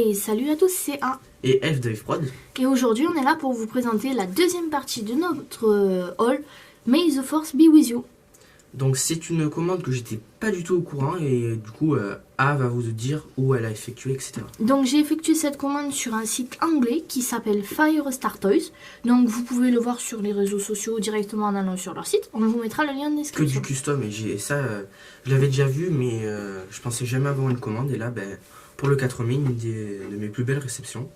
Et salut à tous, c'est A. Et F de F-Prod. Et aujourd'hui, on est là pour vous présenter la deuxième partie de notre haul, May the Force be with you. Donc c'est une commande que j'étais pas du tout au courant et du coup A va vous dire où elle a effectué, etc. Donc j'ai effectué cette commande sur un site anglais qui s'appelle Firestar Toys. Donc vous pouvez le voir sur les réseaux sociaux directement en allant sur leur site. On vous mettra le lien de Que description. du custom et je l'avais déjà vu mais je pensais jamais avoir une commande et là pour le 4 mai, une de mes plus belles réceptions.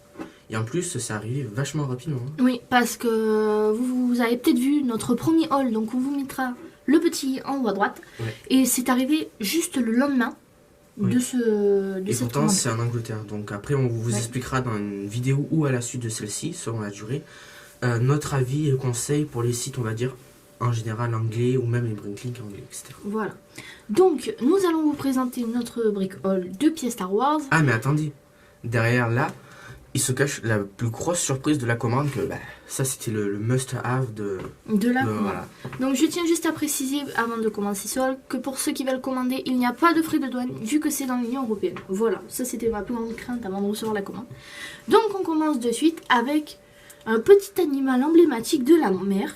Et en plus ça arrivé vachement rapidement. Oui, parce que vous avez peut-être vu notre premier haul, donc on vous mettra le petit en haut à droite. Ouais. Et c'est arrivé juste le lendemain de cette Et pourtant commande. c'est en Angleterre. Donc après on vous expliquera dans une vidéo ou à la suite de celle-ci, selon la durée, notre avis et conseils pour les sites, on va dire, en général anglais ou même les Brinklink anglais, etc. Voilà. Donc, nous allons vous présenter notre brick haul de pièces Star Wars. Ah mais attendez, derrière là, il se cache la plus grosse surprise de la commande que ça c'était le must-have de la commande. Voilà. Donc, je tiens juste à préciser, avant de commencer ce haul, que pour ceux qui veulent commander, il n'y a pas de frais de douane, vu que c'est dans l'Union Européenne. Voilà, ça c'était ma plus grande crainte avant de recevoir la commande. Donc, on commence de suite avec un petit animal emblématique de la mer.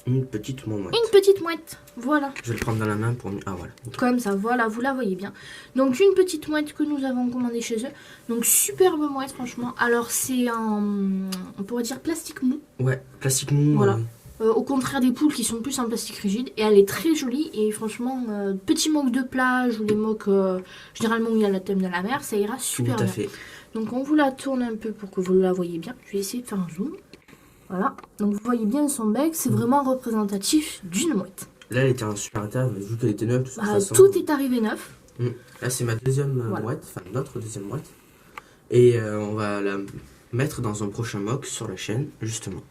Une petite mouette. Une petite mouette, voilà. Je vais le prendre dans la main pour mieux. Ah voilà. Comme ça, voilà, vous la voyez bien. Donc une petite mouette que nous avons commandée chez eux. Donc superbe mouette, franchement. Alors c'est on pourrait dire plastique mou. Ouais, plastique mou. Voilà. Au contraire des poules qui sont plus en plastique rigide. Et elle est très jolie. Et franchement, petit moque de plage ou les moques généralement où il y a le thème de la mer, ça ira super Tout à bien. fait. Donc on vous la tourne un peu pour que vous la voyez bien. Je vais essayer de faire un zoom. Voilà. Donc vous voyez bien son bec, c'est vraiment représentatif d'une mouette. Là elle était en super état, mais vu qu'elle était neuve, de toute façon. Tout est arrivé neuf. Là c'est ma deuxième Voilà. mouette, enfin notre deuxième mouette. Et on va la mettre dans un prochain mock sur la chaîne, justement.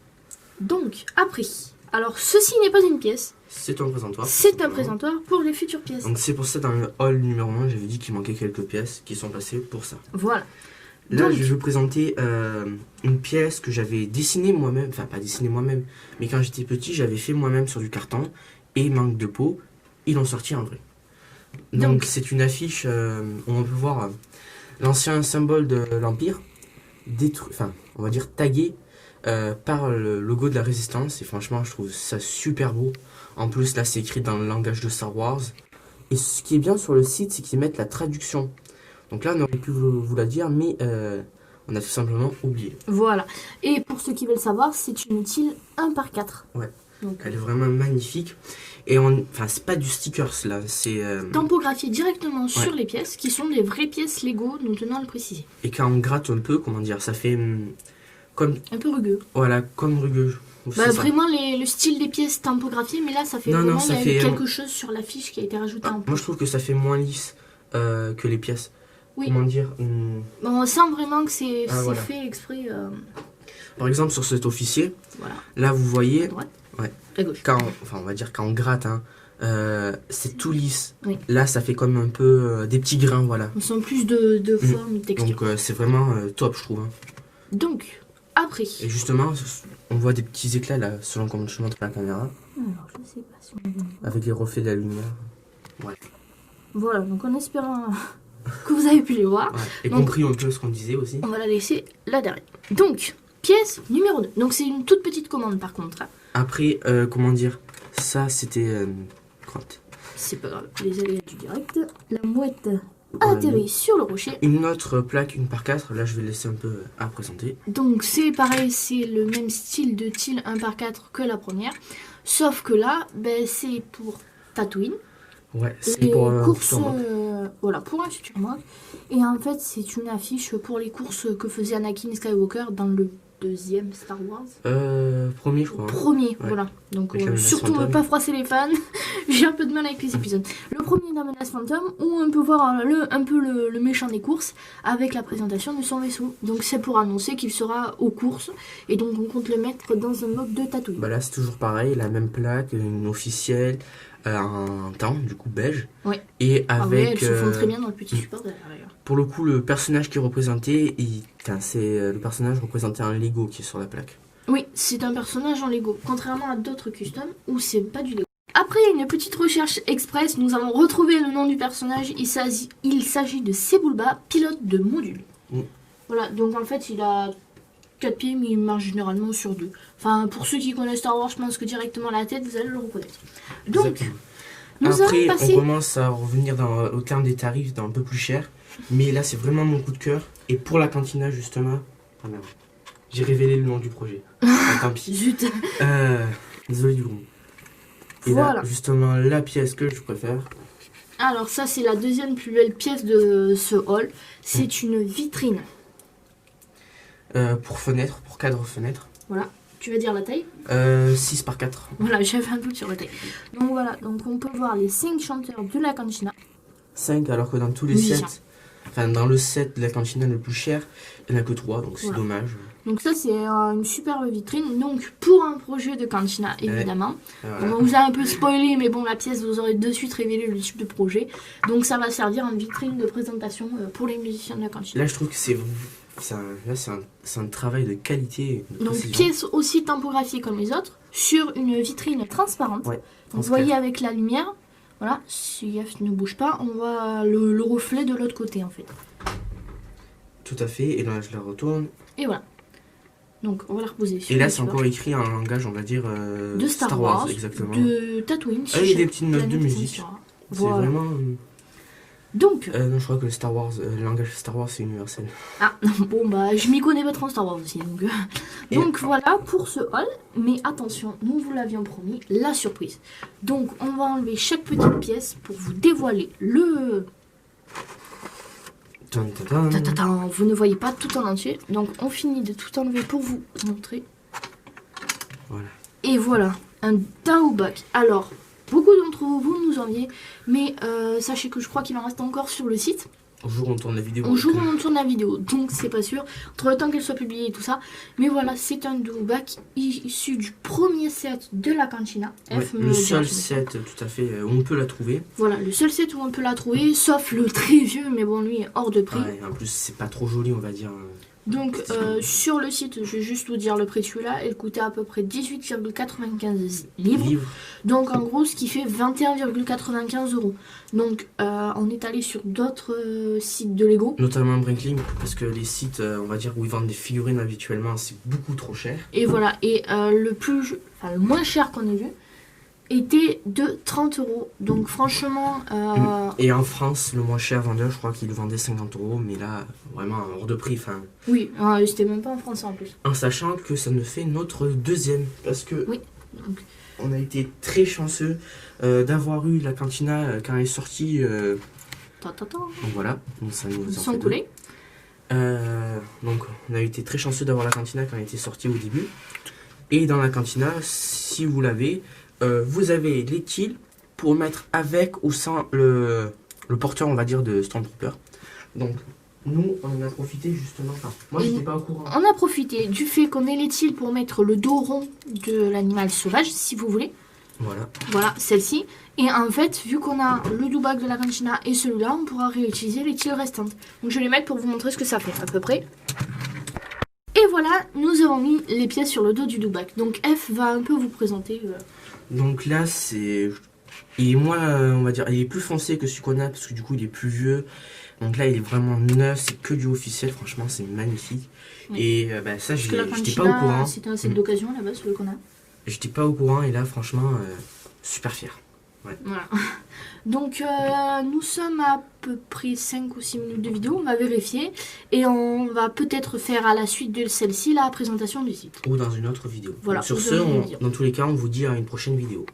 Donc, après, alors ceci n'est pas une pièce, C'est un présentoir. c'est un présentoir pour les futures pièces. Donc c'est pour ça dans le hall numéro 1, j'avais dit qu'il manquait quelques pièces qui sont passées pour ça. Voilà. Là, Donc, je vais vous présenter une pièce que j'avais dessinée moi-même, enfin pas dessinée moi-même, mais quand j'étais petit, j'avais fait moi-même sur du carton, et manque de peau, ils l'ont sorti en vrai. Donc c'est une affiche où on peut voir l'ancien symbole de l'Empire, détruit, enfin on va dire tagué par le logo de la Résistance, et franchement je trouve ça super beau. En plus là c'est écrit dans le langage de Star Wars, et ce qui est bien sur le site c'est qu'ils mettent la traduction. Donc là, on aurait pu vous la dire, mais on a tout simplement oublié. voilà. Et pour ceux qui veulent savoir, c'est une utile 1x4. Ouais. Donc, Elle est vraiment magnifique. Et enfin, c'est pas du stickers là, c'est. Tampographié directement sur les pièces, qui sont des vraies pièces Lego, nous tenons à le préciser. Et quand on gratte un peu, comment dire, ça fait comme. Un peu rugueux. Voilà, comme rugueux. Vraiment le style des pièces tampographiées, mais là ça fait vraiment il y a eu quelque chose sur l'affiche qui a été rajouté en plus. Moi je trouve que ça fait moins lisse que les pièces. Oui. Comment dire On sent vraiment que c'est fait exprès. Par exemple, sur cet officier, Voilà. là vous voyez. À droite. Ouais. À gauche. On va dire quand on gratte, hein, c'est tout lisse. Oui. Là, ça fait comme un peu des petits grains, voilà. On sent plus de forme, de texture. Donc c'est vraiment top, je trouve. Hein. Donc, après. Et justement, on voit des petits éclats là, selon comment je montre la caméra. Alors, je sais pas si on voit. Avec les reflets de la lumière. Ouais. Voilà, donc en espérant que vous avez pu les voir. Ouais. Et donc, compris un peu ce qu'on disait aussi. On va la laisser là derrière. Donc, pièce numéro 2. Donc, c'est une toute petite commande par contre. Après, comment dire, ça c'était crotte. C'est pas grave, les aléas du direct. La mouette atterrit sur le rocher. Une autre plaque, 1x4, là je vais laisser un peu à présenter. Donc, c'est pareil, c'est le même style de tile 1x4 que la première. Sauf que là, c'est pour Tatooine. Ouais, c'est pour courses, voilà, pour un futur mock. Et en fait, c'est une affiche pour les courses que faisait Anakin Skywalker dans le deuxième Star Wars. Premier, je crois. Premier, ouais. Voilà. Donc, Avec surtout ne pas froisser les fans. J'ai un peu de mal avec les épisodes. Le premier, la menace fantôme, où on peut voir un peu le méchant des courses avec la présentation de son vaisseau. Donc, c'est pour annoncer qu'il sera aux courses. Et donc, on compte le mettre dans un mock de Tatooine. Bah là, c'est toujours pareil, la même plaque, une officielle. Un temps, du coup beige. Ouais. Et avec. Elles se font très bien dans le petit support derrière. Pour le coup, le personnage qui est représenté, c'est le personnage représenté en Lego qui est sur la plaque. Oui, c'est un personnage en Lego, contrairement à d'autres customs où c'est pas du Lego. Après une petite recherche express, nous avons retrouvé le nom du personnage. Il s'agit de Sebulba, pilote de module. Voilà, donc en fait il a 4 pieds mais il marche généralement sur 2. Enfin pour ceux qui connaissent Star Wars, je pense que directement à la tête vous allez le reconnaître. Donc Exactement. nous Après, avons passé... on commence à revenir au terme des tarifs, dans un peu plus cher. Mais là, c'est vraiment mon coup de cœur. Et pour la cantina, justement... Ah merde. J'ai révélé le nom du projet. Ah, tant pis. Zut. Désolé du gros. Et Voilà. là, justement, la pièce que je préfère. Alors ça c'est la deuxième plus belle pièce de ce hall. C'est une vitrine. Pour fenêtre, pour cadre fenêtre. Voilà. Tu veux dire la taille? 6 par 4. Voilà, j'avais un doute sur la taille. Donc voilà, donc on peut voir les 5 chanteurs de la cantina. 5, alors que dans tous les Musiciens. sets, enfin dans le set de la cantina le plus cher, il n'y en a que 3, donc c'est Voilà. dommage. Donc ça c'est une superbe vitrine. Donc pour un projet de cantina évidemment. Voilà. On vous a un peu spoilé mais bon la pièce vous aurez de suite révélé le type de projet. Donc ça va servir en vitrine de présentation pour les musiciens de la cantina. Là, je trouve que c'est un travail de qualité. De Donc précision. pièce aussi typographiée comme les autres sur une vitrine transparente. Ouais, Donc vous transparent. voyez avec la lumière, voilà, si F ne bouge pas, on voit le reflet de l'autre côté en fait. Tout à fait, et là je la retourne. Et voilà. Donc on va la reposer sur Et là le c'est support. encore écrit en langage, on va dire, De Star Wars, exactement. de Tatooine. Ah, il y a des petites notes de planète musique. sera. C'est Voilà. vraiment... Donc, non, je crois que le langage Star Wars c'est universel. ah, bon bah je m'y connais pas trop en Star Wars aussi. Donc, Et- donc voilà pour ce hall. Mais attention, nous vous l'avions promis, la surprise. Donc on va enlever chaque petite pièce pour vous dévoiler le... Tan, tan, tan. Tatatin, vous ne voyez pas tout en entier. Donc on finit de tout enlever pour vous montrer. Voilà. Et voilà, un Daoubak. Alors, beaucoup d'entre vous nous enviez, mais sachez que je crois qu'il en reste encore sur le site. Au jour où on tourne la vidéo. Au jour où on tourne la vidéo, donc c'est pas sûr. Entre le temps qu'elle soit publiée et tout ça. Mais voilà, c'est un Daoubak issu du premier set de la cantina. Ouais, F me le le seul dira, set tout à fait où on peut la trouver. Voilà, le seul set où on peut la trouver, sauf le très vieux, mais bon, lui est hors de prix. Ouais, en plus c'est pas trop joli on va dire. Donc sur le site, je vais juste vous dire le prix de celui-là, elle coûtait à peu près 18,95 livres. Livre. Donc en gros ce qui fait 21,95 €. Donc on est allé sur d'autres sites de Lego. Notamment Brinkling, parce que les sites on va dire où ils vendent des figurines habituellement c'est beaucoup trop cher. Et voilà, et le moins cher qu'on ait vu était de 30 €. Donc franchement... Et en France, le moins cher vendeur, je crois qu'il le vendait 50 €, mais là, vraiment hors de prix. Enfin, oui, c'était même pas en français en plus. en sachant que ça nous fait notre deuxième, parce que Oui, donc, on a été très chanceux d'avoir eu la cantina quand elle est sortie. Donc voilà, donc ça nous en sans fait deux. couler. Donc on a été très chanceux d'avoir la cantina quand elle était sortie au début. Et dans la cantina, si vous l'avez, vous avez les tiles pour mettre avec ou sans le porteur, on va dire, de Stormtrooper. Donc nous, on en a profité justement. Enfin, moi, Et j'étais pas au courant. On a profité du fait qu'on ait les tiles pour mettre le dos rond de l'animal sauvage, si vous voulez. Voilà. Voilà, celle-ci. Et en fait, vu qu'on a le Daoubak de la cantina et celui-là, on pourra réutiliser les tiles restantes. Donc je vais les mettre pour vous montrer ce que ça fait à peu près. Et voilà, nous avons mis les pièces sur le dos du Daoubak. Donc F va un peu vous présenter. Donc là, c'est... Il est moins, on va dire, il est plus foncé que celui qu'on a, parce que du coup, il est plus vieux. Donc là, il est vraiment neuf, c'est que du officiel, franchement, c'est magnifique. Oui. Et bah, ça, Parce que la j'étais pas au courant. cantina, c'était un set d'occasion à la base, celui qu'on a. J'étais pas au courant, et là, franchement, super fier. Ouais. Voilà. Donc nous sommes à peu près 5 ou 6 minutes de vidéo, on va vérifier. Et on va peut-être faire à la suite de celle-ci la présentation du site. Ou dans une autre vidéo. Voilà, Donc, sur ou ce, dans une vidéo. dans tous les cas, on vous dit à une prochaine vidéo.